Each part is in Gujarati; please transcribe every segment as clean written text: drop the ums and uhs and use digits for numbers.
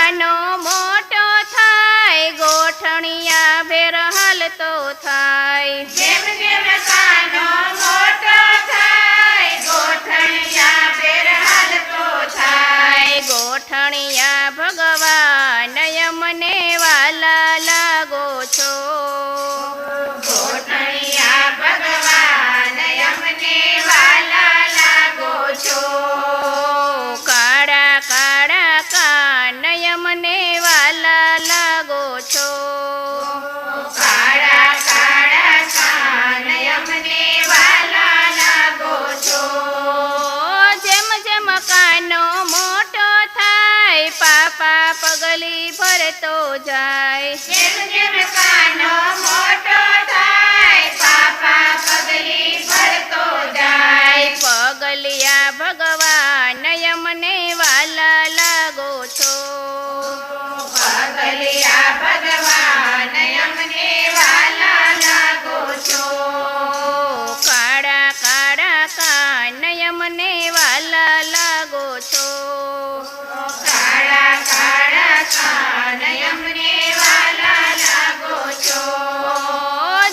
કાનો મોટો થાય ગોઠણિયા ભેર હાલતો થાય જેમ જેમ કાનો મોટો થાય ગોઠણિયા ભેર હાલતો થાય ગોઠણિયા ભગવાન યમને વાલા લાગો છો ગોઠણિયા ભગવાન યમને વાલા લાગો છો કાળા કાળા કાન યમને વાલા લાગો છો કાળા કાળા કાન યમને વાલા લાગો છો જેમ જેમ કાનો મોટો થાય પાપા પગલી ભરતો જાય જેમ જેમ કાનો મોટો થાય પાપા પગલી ભરતો જાય પગલિયા ભગવાન યમને વાલા લાગો છો પગલિયા ભગવાન યમને વાલા લાગો છો કાળા કાળા કાન યમને વાલા લાગો છો કાળા કાળા કાન યમને વાલા લાગો છો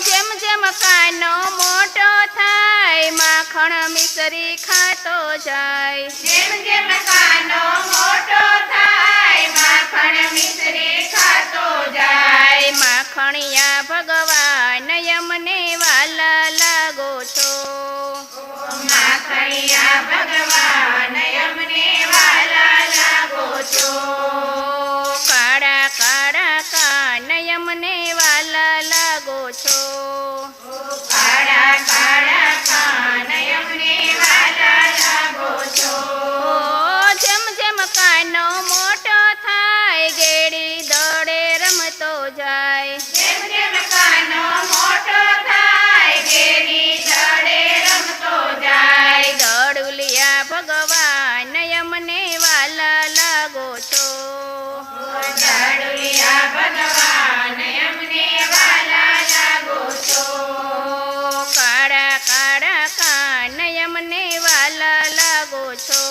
જેમ જેમ કાનો મોટો થાય માખણ મિસરી ખાતો જાય જેમ જેમ કાનો મોટો થાય માખણ મિશ્રી ખાતો જાય માખણિયા ભગવાન યમને વાલા લાગો છો માખણિયા ભગવાન યમને વાલા લાગો છો કાળા કાળા કાન યમને વાલા લાગો છો કાળા કાળા કાન યમને વાલા લાગો છો જેમ જેમ કાનો મોટો થાય ગેડી દોડે રમતો જાય જેમ જેમ કાનો મોટો થાય ગેડી દડે રમતો જાય દડુલિયા ભગવાન યમને વાલા લાગો છો દાડુલિયા ભગવાન યમને વાલા લાગો છો કાળા કાળા કાન યમને વાલા લાગો છો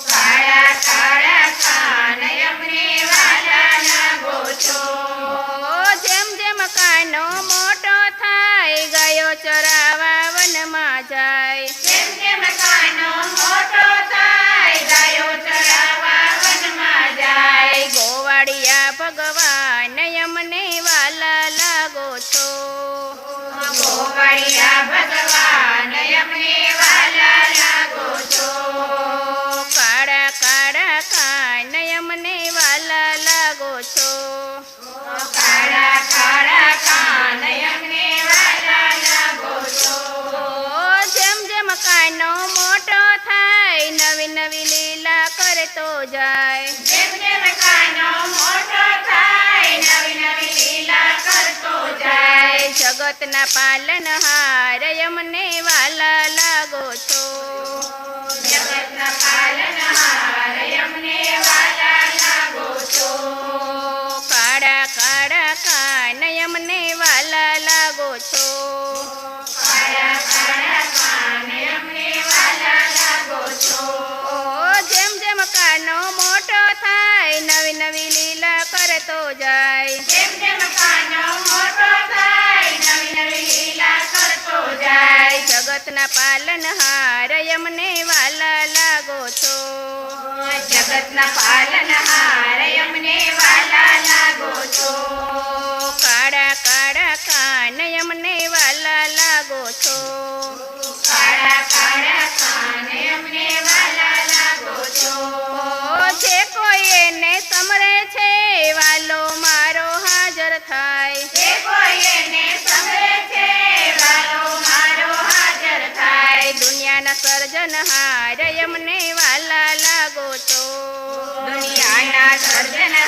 કાળા કાળા કાન યમને વાલા લાગો છો જેમ જેમ કાનો મોટો થાય ગયો ચરાવા વનમાં જાય જેમ જેમ કાનો મોટો થાય ગાયો ચરાવા વનમાં જાય ગોવાળિયા ભગવાન યમને વાલા લાગો છો ગોવાળિયા ભગવાન યમને વાલા લાગો છો કાળા કાળા કાન યમને વાલા લાગો છો કાળા કાળા કાન યમને વાલા લાગો છો જેમ જેમ કાનો મોટો થાય નવી નવી લીલા કરતો જાય જેમ જેમ કાનો મોટો થાય નવી નવી લીલા કરતો જાય જગતના પાલનહાર યમને વાલા લાગો છો જગતના પાલનહાર યમને વાલા લાગો છો કાળા કાળા કાન યમને વાલા લાગો છો કાળા કાળા કાન યમને વાલા લાગો છો જેમ જેમ કાનો મોટો થાય નવી નવી લીલા કરતો જાય જેમ જેમ કાનો મોટો થાય નવી નવી લીલા કરતો જાય જગતના પાલનહાર યમને વાલા લાગો છો જગતના પાલનહાર યમને વાલા લાગો છો કાળા કાળા કાન યમને વાલા લાગો છો કાળા કાળા કાન યમને વાલા લાગો છો જે કોઈ એને સમરે છે વાલો મારો હાજર થાય જે કોઈ એને સમરે છે વાલો મારો હાજર થાય દુનિયાના સર્જનહાર યમને વાલા લાગો છો દુનિયાના સર્જનહાર